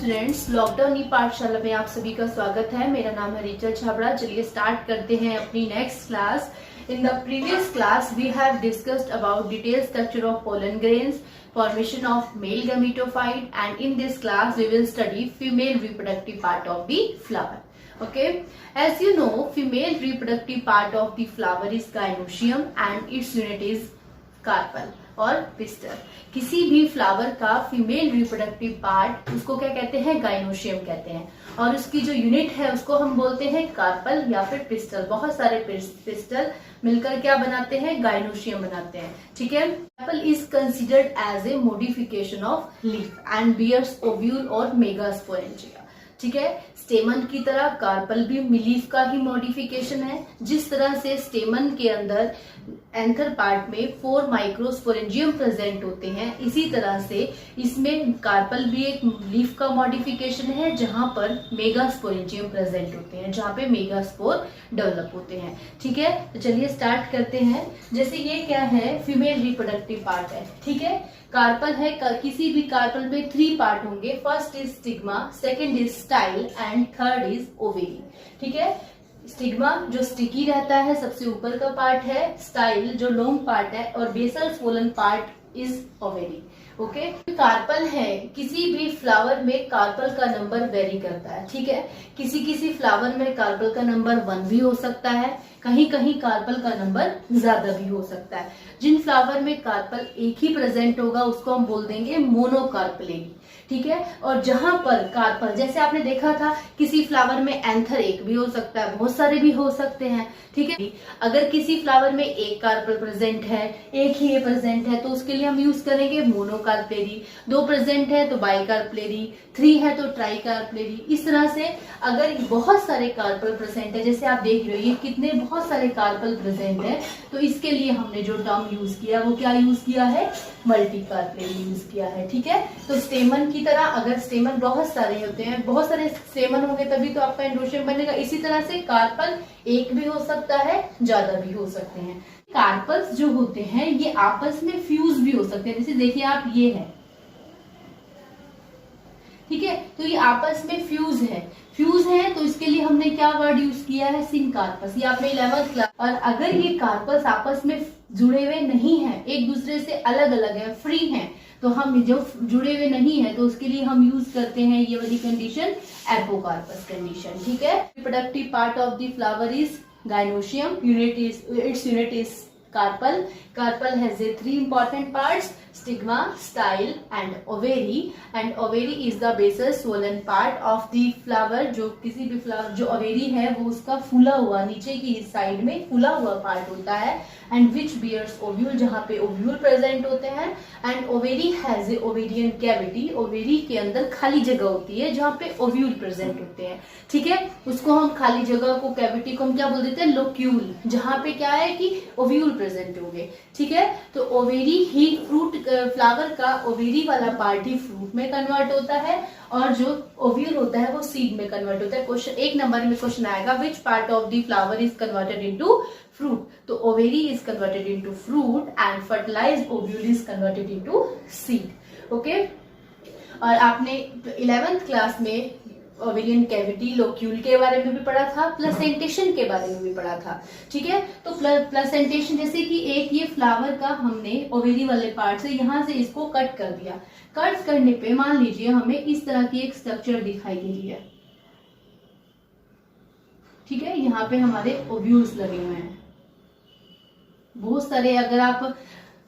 Students, lockdown ई पाठशाला में आप सभी का स्वागत है। मेरा नाम है रीचा छाबड़ा। चलिए स्टार्ट करते हैं अपनी next class. In the previous class we have discussed about detail structure of pollen grains, formation of male gametophyte, and in this class we will study female reproductive part of the flower. Okay, as you know, female reproductive part of the flower is gynoecium and its unit is carpel और pistil. किसी भी flower का female reproductive part उसको क्या कहते हैं? Gynoecium कहते हैं, और उसकी जो यूनिट है उसको हम बोलते हैं कार्पल या फिर पिस्टल। बहुत सारे पिस्टल मिलकर क्या बनाते हैं? गाइनोशियम बनाते हैं। ठीक है। Carpel is considered as a modification of leaf and bears ovule और मेगास्पोरेंजिया। ठीक है। स्टेमन की तरह कार्पल भी लीफ का ही मॉडिफिकेशन है। जिस तरह से स्टेमन के अंदर एंथर पार्ट में 4 माइक्रोस्पोरेंजियम प्रेजेंट होते हैं, इसी तरह से इसमें कार्पल भी एक लीफ का मॉडिफिकेशन है जहां पर मेगास्पोरेंजियम प्रेजेंट होते हैं, जहां पे मेगास्पोर डेवलप होते हैं। ठीक है। तो चलिए स्टार्ट करते हैं। जैसे ये क्या है? फीमेल रिप्रोडक्टिव पार्ट है। ठीक है। कार्पल है। किसी भी कार्पल में 3 पार्ट होंगे। First is stigma, second is style and third is ovary. ठीक है। स्टिग्मा जो स्टिकी रहता है, सबसे ऊपर का पार्ट है। स्टाइल जो लॉन्ग पार्ट है, और basal swollen part is ovary. Okay. Carpel है। किसी भी फ्लावर में कार्पल का नंबर वेरी करता है। ठीक है। किसी फ्लावर में कार्पल का नंबर 1 भी हो सकता है, कहीं कहीं कार्पल का नंबर ज्यादा भी हो सकता है। जिन फ्लावर में कार्पल एक ही प्रेजेंट होगा उसको हम बोल देंगे मोनोकार्पलेगी। ठीक है। और जहां पर कार्पल, जैसे आपने देखा था, किसी फ्लावर में एंथर एक भी हो सकता है, बहुत सारे भी हो सकते हैं। ठीक है। अगर किसी फ्लावर में एक कार्पल प्रेजेंट है, एक ही प्रेजेंट है, तो उसके लिए हम यूज करेंगे मोनोकार्पलेरी। 2 प्रेजेंट है तो बाइकार्पलेरी, 3 है तो ट्राइकार्पलेरी। इस तरह से अगर बहुत सारे कार्पल प्रेजेंट है, जैसे आप देख रहे हो ये कितने बहुत सारे कार्पल प्रेजेंट है, तो इसके लिए हमने जो टर्म यूज किया वो क्या यूज किया है? मल्टीकार्पलेरी यूज किया है। ठीक है। तो स्टेमन की तरह, अगर स्टेमन बहुत सारे होते हैं, बहुत सारे स्टेमन होंगे तभी तो आपका एंड्रोशियम बनेगा। इसी तरह से कार्पल एक भी हो सकता है, ज्यादा भी हो सकते हैं। कार्पल्स जो होते हैं ये आपस में फ्यूज भी हो सकते हैं। जैसे देखिए आप, ये है। ठीक है। तो ये आपस में फ्यूज है, तो इसके लिए हमने क्या वर्ड यूज किया है? सिंकार्पस। ये आपने 11th क्लास। और अगर ये कार्पस आपस में जुड़े हुए नहीं है, एक दूसरे से अलग अलग है, फ्री हैं, तो हम जो जुड़े हुए नहीं है तो उसके लिए हम यूज करते हैं ये वाली कंडीशन, एपोकार्पस कंडीशन। ठीक है। Reproductive part of the flower is gynoecium, its unit is carpel. Carpel has 3 important parts: stigma, style and ovary. And ovary is the basal swollen part of the flower. जो किसी भी flower, जो ovary है वो उसका फूला हुआ, नीचे की साइड में फूला हुआ पार्ट होता है। and which bears ovule, जहाँ पे ओव्यूल प्रेजेंट होते हैं। and ovary has a ovarian cavity. Ovary के अंदर खाली जगह होती है जहाँ पे ओव्यूल प्रेजेंट होते हैं। ठीक है। उसको हम खाली जगह को, कैविटी को हम क्या बोल देते हैं? लोक्यूल, जहाँ पे क्या है कि ओव्यूल प्रेजेंट होंगे। ठीक है। तो ओवेरी ही फ्रूट, फ्लावर का ओवेरी वाला पार्ट ही फ्रूट में कन्वर्ट होता है, और जो ओव्यूल होता है वो सीड में कन्वर्ट होता है। क्वेश्चन 1 नंबर में क्वेश्चन आएगा, which part of the flower is converted into fruit? तो ovary is converted into fruit and fertilised ovule is converted into seed. Okay. और आपने 11th क्लास में ओवेरियन कैविटी, लोक्यूल के बारे में भी पढ़ा था, प्लेसेंटेशन के बारे में भी पढ़ा था। ठीक है। तो प्लेसेंटेशन, जैसे कि एक ये फ्लावर का हमने ओवेरी वाले पार्ट से यहां से इसको कट कर दिया। कट करने पे मान लीजिए हमें इस तरह की एक स्ट्रक्चर दिखाई दे रही है। ठीक है। यहाँ पे हमारे ओव्यूल्स लगे हुए हैं बहुत सारे। अगर आप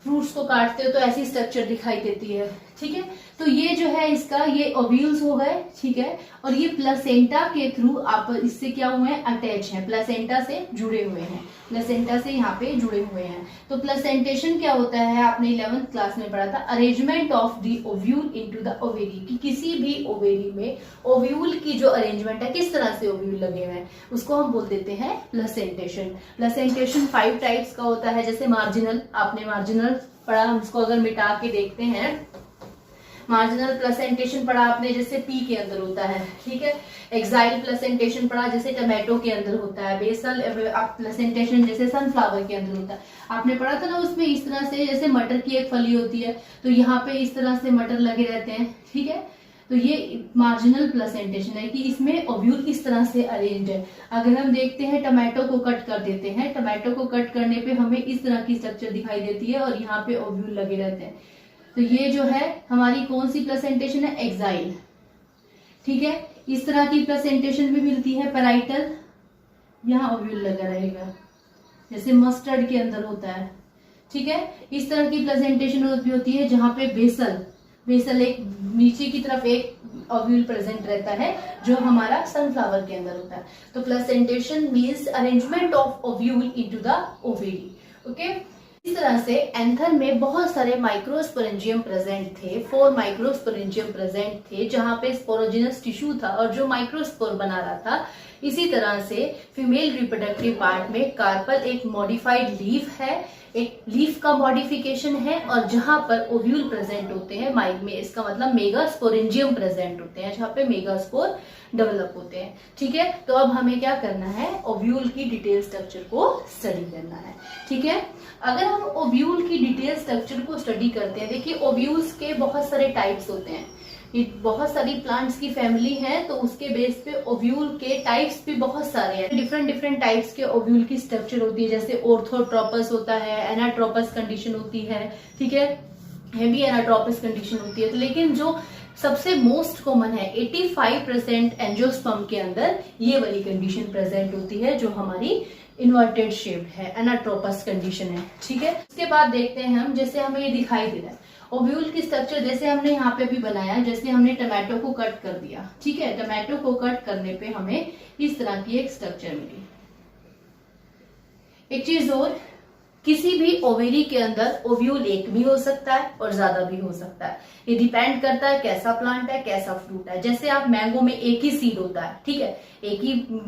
फ्रूट्स को काटते हो तो ऐसी स्ट्रक्चर दिखाई देती है। ठीक है। तो ये जो है इसका, ये ओव्यूल्स हो गए। ठीक है। और ये प्लेसेंटा के थ्रू आप इससे क्या हुए हैं? अटैच हैं, प्लेसेंटा से जुड़े हुए हैं, प्लेसेंटा से यहाँ पे जुड़े हुए हैं। तो प्लेसेंटेशन क्या होता है? आपने 11th क्लास में पढ़ा था, arrangement of the ovule into the ovary, कि किसी भी ओवेरी में ओव्यूल की जो अरेंजमेंट है, किस तरह से ओव्यूल लगे हुए हैं, उसको हम बोल देते हैं प्लेसेंटेशन। प्लेसेंटेशन 5 टाइप्स का होता है। जैसे मार्जिनल, आपने मार्जिनल पढ़ा, उसको अगर मिटा के देखते हैं, मार्जिनल प्लेसेंटेशन पढ़ा आपने, जैसे पी के अंदर होता है। ठीक है। एक्साइल प्लेसेंटेशन पढ़ा, जैसे टमाटो के अंदर होता है। बेसल प्लेसेंटेशन जैसे सनफ्लावर के अंदर होता है। आपने पढ़ा था ना उसमें, इस तरह से, जैसे मटर की एक फली होती है तो यहाँ पे इस तरह से मटर लगे रहते हैं। ठीक है। तो ये मार्जिनल प्लेसेंटेशन है कि इसमें ओव्यूल इस तरह से अरेंज है। अगर हम देखते हैं टमाटो को कट कर देते हैं, टमाटो को कट करने पे हमें इस तरह की स्ट्रक्चर दिखाई देती है और यहाँ पे ओव्यूल लगे रहते हैं। तो ये जो है हमारी कौन सी प्लेसेंटेशन है, एक्साइल। ठीक है, इस तरह की प्लेसेंटेशन भी मिलती है पैराइटल, यहाँ ओव्यूल लगा रहेगा जैसे मस्टर्ड के अंदर होता है। ठीक है, इस तरह की प्रेजेंटेशन भी होती है जहां पे बेसल एक नीचे की तरफ एक ओव्यूल प्रेजेंट रहता है जो हमारा सनफ्लावर के अंदर होता है। तो placentation means arrangement of ovule into the ovary. Okay, इस तरह से एंथर में बहुत सारे माइक्रोस्पोरेंजियम प्रेजेंट थे, 4 माइक्रोस्पोरेंजियम प्रेजेंट थे जहां पे स्पोरोजिनस टिश्यू था और जो माइक्रोस्पोर बना रहा था। इसी तरह से फीमेल रिप्रोडक्टिव पार्ट में कार्पल एक मॉडिफाइड लीफ है, एक लीफ का मॉडिफिकेशन है, और जहां पर ओव्यूल प्रेजेंट होते हैं माइक में, इसका मतलब मेगास्पोरेंजियम प्रेजेंट होते हैं जहां पे मेगास्पोर डेवलप होते हैं। ठीक है, तो अब हमें क्या करना है, ओव्यूल की डिटेल स्ट्रक्चर को स्टडी करना है। ठीक है, अगर हम ओव्यूल की डिटेल स्ट्रक्चर को स्टडी करते हैं, देखिए ओव्यूल्स के बहुत सारे टाइप्स होते हैं, बहुत सारी प्लांट्स की फैमिली है, तो उसके बेस पे ओव्यूल के टाइप्स भी बहुत सारे हैं। डिफरेंट टाइप्स के ओव्यूल की स्ट्रक्चर होती है, जैसे ऑर्थोट्रोपस होता है, एनाट्रोपस कंडीशन होती है, ठीक है, हेवी एनाट्रोपस कंडीशन होती है। तो लेकिन जो सबसे मोस्ट कॉमन है 85% एंजियोस्पर्म के अंदर ये वाली कंडीशन प्रेजेंट होती है जो हमारी इन्वर्टेड शेप्ड है, एनाट्रोपस कंडीशन है। ठीक है, उसके बाद देखते हैं हम, जैसे हमें ये दिखाई दे रहा है ओव्यूल की स्ट्रक्चर, जैसे हमने यहाँ पे भी बनाया, जैसे हमने टमाटो को कट कर दिया। ठीक है, टमाटो को कट करने पे हमें इस तरह की एक स्ट्रक्चर मिली। एक चीज और, किसी भी ओवेरी के अंदर ओव्यूल एक भी हो सकता है और ज्यादा भी हो सकता है। ये डिपेंड करता है कैसा प्लांट है, कैसा फ्रूट है। जैसे आप मैंगो में एक ही सीड होता है, ठीक है, एक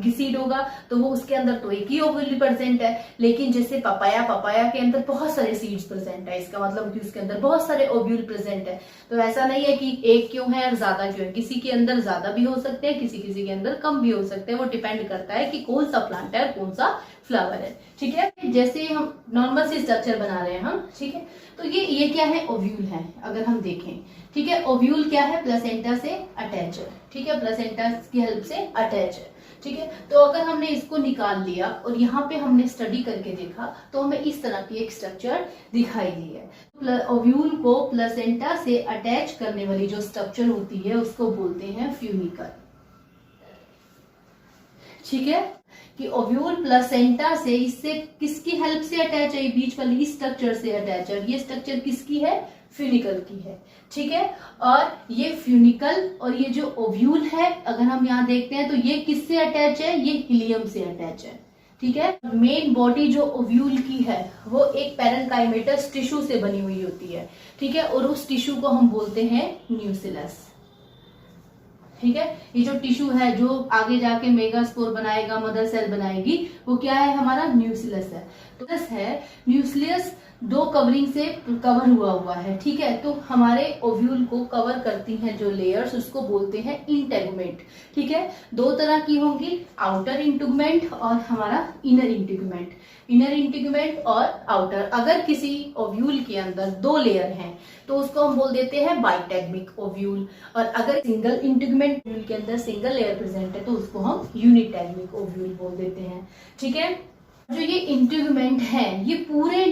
ही सीड होगा तो वो उसके अंदर तो एक ही ओव्यूल प्रेजेंट है। लेकिन जैसे पपाया के अंदर बहुत सारे सीड्स प्रेजेंट है, इसका मतलब कि उसके अंदर बहुत सारे ओव्यूल प्रेजेंट है। तो ऐसा नहीं है कि एक क्यों है और ज्यादा क्यों है, किसी के अंदर ज्यादा भी हो सकते हैं, किसी के अंदर कम भी हो सकते हैं। वो डिपेंड करता है कि कौन सा प्लांट है, कौन सा फ्लावर है। ठीक है, जैसे हम नॉर्मल से स्ट्रक्चर बना रहे हैं हम, ठीक है, तो ये क्या है, ओव्यूल है। अगर हम देखें, ठीक है, ओव्यूल क्या है, प्लेसेंटा से अटैच है। ठीक है, प्लेसेंटा की हेल्प से अटैच है। ठीक है, तो अगर हमने इसको निकाल लिया और यहाँ पे हमने स्टडी करके देखा तो हमें इस तरह की एक स्ट्रक्चर दिखाई दी है। ओव्यूल को प्लेसेंटा से अटैच करने वाली जो स्ट्रक्चर होती है उसको बोलते हैं फ्यूनिकल। ठीक है, कि ओव्यूल प्लेसेंटा से, इससे किसकी हेल्प से अटैच है, बीच वाली स्ट्रक्चर से अटैच है। ये स्ट्रक्चर किसकी है, फ्यूनिकल की है। ठीक है, और ये फ्यूनिकल और ये जो ओव्यूल है, अगर हम यहाँ देखते हैं तो ये किससे अटैच है, ये हीलियम से अटैच है। ठीक है, मेन बॉडी जो ओव्यूल की है वो एक पैरेन्काइमेटस टिश्यू से बनी हुई होती है। ठीक है, और उस टिश्यू को हम बोलते हैं न्यूसिलस। ठीक है, ये जो टिश्यू है जो आगे जाके मेगास्पोर बनाएगा, मदर सेल बनाएगी, वो क्या है, हमारा न्यूसिलस है। तो न्यूक्लियस 2 कवरिंग से कवर हुआ है। ठीक है, तो हमारे ओव्यूल को कवर करती हैं जो लेयर्स, उसको बोलते हैं इंटेगुमेंट। ठीक है, 2 तरह की होंगी, आउटर इंटेगुमेंट और हमारा इनर इंटेगुमेंट। इनर इंटेगुमेंट और आउटर। अगर किसी ओव्यूल के अंदर 2 लेयर हैं तो उसको हम बोल देते हैं बाइटेगमिक ओव्यूल, और अगर सिंगल इंटेगुमेंट के अंदर सिंगल लेयर प्रेजेंट है तो उसको हम यूनिटेगमिक ओव्यूल बोल देते हैं। ठीक है, जो ये इंटेगुमेंट है ये पूरे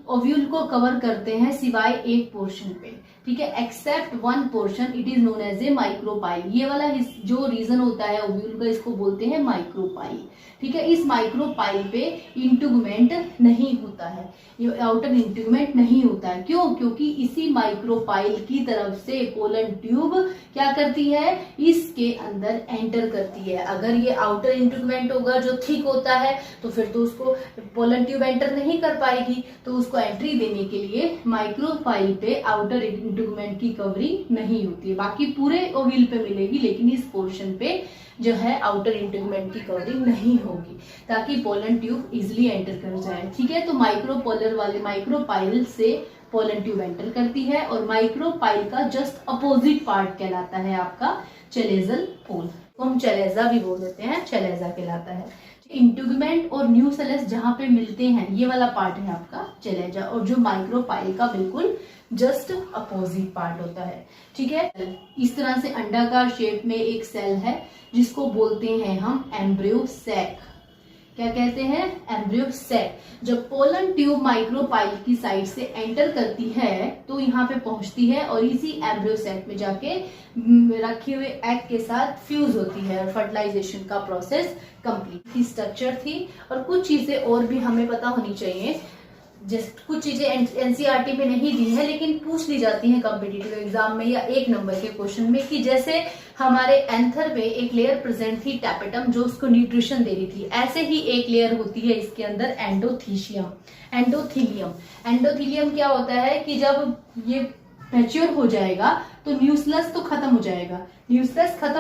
ओव्यूल को कवर करते हैं सिवाय एक पोर्शन पे। ठीक है, except 1 portion, it is known as a micropyle. ये वाला जो रीजन होता है ओव्यूल का, इसको बोलते हैं माइक्रोपाइल। ठीक है, इस माइक्रोपाइल पे इंटेगुमेंट नहीं होता है, ये आउटर इंटेगुमेंट नहीं होता है। क्यों? क्योंकि इसी माइक्रोपाइल की तरफ से पोलन ट्यूब क्या करती है, इसके अंदर एंटर करती है। अगर ये आउटर इंटेगुमेंट होगा जो थिक होता है तो फिर तो उसको पोलन ट्यूब एंटर नहीं कर पाएगी, तो उसको एंट्री देने के लिए माइक्रोपाइल पे आउटर इंटेगुमेंट की कवरिंग नहीं होती है। बाकी पूरे ओव्यूल पे मिलेगी, लेकिन इस पोर्शन पे जो है आउटर इंटेगुमेंट की कवरिंग नहीं होगी, ताकि पोलन ट्यूब इजिली एंटर कर जाए। ठीक है, तो माइक्रोपोलर वाले माइक्रोपाइल से पोलन ट्यूब एंटर करती है, और माइक्रोपाइल का जस्ट अपोजिट पार्ट कहलाता है आपका चेलेजल पोल, तो हम चेलेजा भी बोल देते हैं, चेलेजा कहलाता है। इंटेगुमेंट और न्यूसेलस जहां पे मिलते हैं, ये वाला पार्ट है आपका चला जाए, और जो माइक्रोपाइल का बिल्कुल जस्ट अपोजिट पार्ट होता है। ठीक है, इस तरह से अंडाकार शेप में एक सेल है जिसको बोलते हैं हम एम्ब्रियो सैक। क्या कहते हैं? Embryo sac. जब पोलन ट्यूब माइक्रोपाइल की साइड से एंटर करती है तो यहाँ पे पहुंचती है और इसी एम्ब्रियो सैक में जाके रखे हुए एग के साथ फ्यूज होती है और फर्टिलाइजेशन का प्रोसेस कंप्लीट की स्ट्रक्चर थी। और कुछ चीजें और भी हमें पता होनी चाहिए, कुछ चीजें एनसीईआरटी में नहीं दी है लेकिन पूछ ली जाती हैं कॉम्पिटिटिव एग्जाम में या 1 नंबर के क्वेश्चन में, कि जैसे हमारे एंथर में एक लेयर प्रेजेंट थी टैपेटम जो उसको न्यूट्रिशन दे रही थी, ऐसे ही एक लेयर होती है इसके अंदर एंडोथीलियम क्या होता है कि जब ये मैच्योर हो जाएगा तो न्यूक्लियस तो खत्म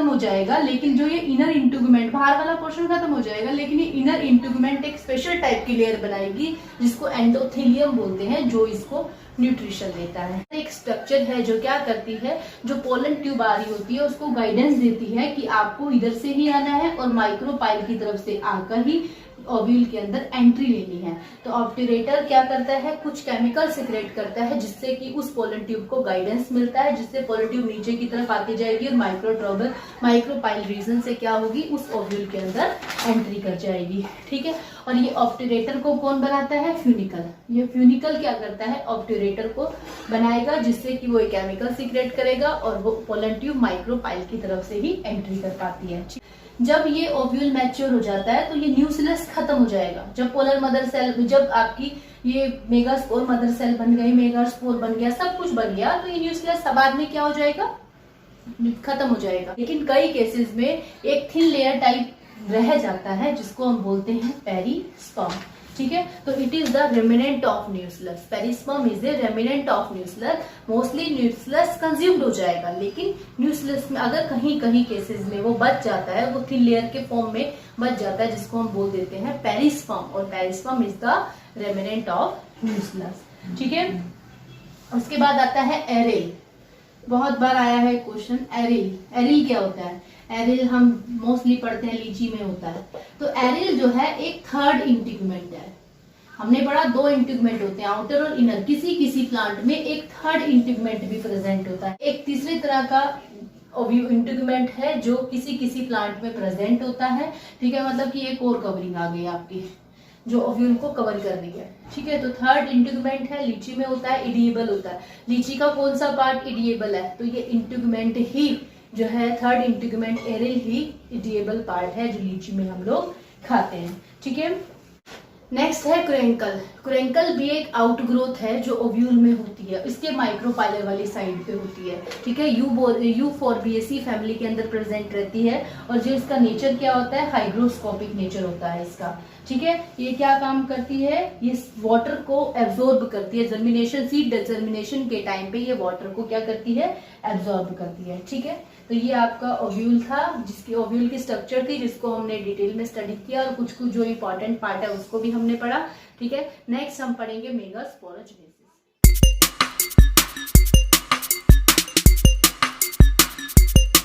हो जाएगा, लेकिन जो ये इनर इंटीग्यूमेंट, बाहर वाला पोर्शन खत्म हो जाएगा, लेकिन ये इनर इंटीग्यूमेंट एक स्पेशल टाइप की लेयर बनाएगी जिसको एंडोथीलियम बोलते हैं, जो इसको न्यूट्रिशन देता है। एक स्ट्रक्चर है जो क्या करती है, जो पोलन ट्यूब आ रही होती है उसको गाइडेंस देती है कि आपको इधर से ही आना है और माइक्रोपाइल की तरफ से आकर ही ओव्यूल के अंदर एंट्री लेनी है। तो ऑब्ट्यूरेटर क्या करता है, कुछ केमिकल सिक्रेट करता है जिससे कि उस पोलन ट्यूब को गाइडेंस मिलता है, जिससे पोलन ट्यूब नीचे की तरफ आती जाएगी और माइक्रोपाइल रीजन से क्या होगी, उस ओव्यूल के अंदर एंट्री कर जाएगी। ठीक है, और ये ऑब्ट्यूरेटर को कौन बनाता है? फ्यूनिकल। ये फ्यूनिकल क्या करता है, ऑब्ट्यूरेटर को बनाएगा जिससे कि वो एक केमिकल सिक्रेट करेगा और वो पोलन ट्यूब माइक्रोपाइल की तरफ से ही एंट्री कर पाती है। जब ये ओव्यूल मैच्योर हो जाता है तो ये न्यूक्लियस खत्म हो जाएगा। जब पोलर मदर सेल, जब आपकी ये मेगास्पोर मदर सेल बन गई, मेगास्पोर बन गया, सब कुछ बन गया, तो ये न्यूक्लियस बाद में क्या हो जाएगा, खत्म हो जाएगा। लेकिन कई केसेस में एक थिन लेयर टाइप रह जाता है जिसको हम बोलते हैं पेरिस्पर्म। ठीक है, तो it is the remnant of nucleus. Perisperm is the remnant of nucleus. Mostly nucleus consumed हो जाएगा, लेकिन न्यूक्लियस में अगर कहीं केसेस में वो बच जाता है, वो थिन लेयर के फॉर्म में बच जाता है, जिसको हम बोल देते हैं पेरिस्पर्म, और perisperm is the remnant of nucleus. ठीक है, उसके बाद आता है एरिल। बहुत बार आया है क्वेश्चन, एरिल क्या होता है? एरिल हम मोस्टली पढ़ते हैं, लीची में होता है। तो एरिल जो है एक थर्ड इंटीग्यूमेंट है। हमने पढ़ा 2 इंटीग्यूमेंट होते हैं, आउटर और इनर। किसी प्लांट में एक थर्ड इंटीग्यूमेंट भी प्रेजेंट होता है। एक तीसरी तरह का इंटीग्यूमेंट है जो किसी प्लांट में प्रेजेंट होता है। ठीक है, मतलब कि एक और कवरिंग आ गई आपकी जो ओव्यूल को कवर कर रही है। ठीक है, तो थर्ड इंटीग्यूमेंट है, लीची में होता है, इडिएबल होता है। लीची का कौन सा पार्ट इडिएबल है? तो ये इंटीग्यूमेंट ही जो है, थर्ड इंटीग्यूमेंट एरिल ही इडिएबल पार्ट है जो लीची में हम लोग खाते हैं। ठीक है, नेक्स्ट है क्रेंकल भी एक आउटग्रोथ है जो ओव्यूल में होती है, इसके माइक्रोपाइलर वाली साइड पे होती है। ठीक है, यूफोर्बिएसी फैमिली के अंदर प्रेजेंट रहती है, और जो इसका नेचर क्या होता है, हाइग्रोस्कोपिक नेचर होता है इसका। ठीक है, ये क्या काम करती है, ये वाटर को एब्जॉर्ब करती है। जर्मिनेशन, सीड जर्मिनेशन के टाइम पे ये वाटर को क्या करती है, एब्जॉर्ब करती है। ठीक है, तो ये आपका ओव्यूल था, जिसकी ओव्यूल की स्ट्रक्चर थी, जिसको हमने डिटेल में स्टडी किया, और कुछ जो इंपॉर्टेंट पार्ट है उसको भी हमने पढ़ा। ठीक है, नेक्स्ट हम पढ़ेंगे मेगास्पोरोजेनेसिस।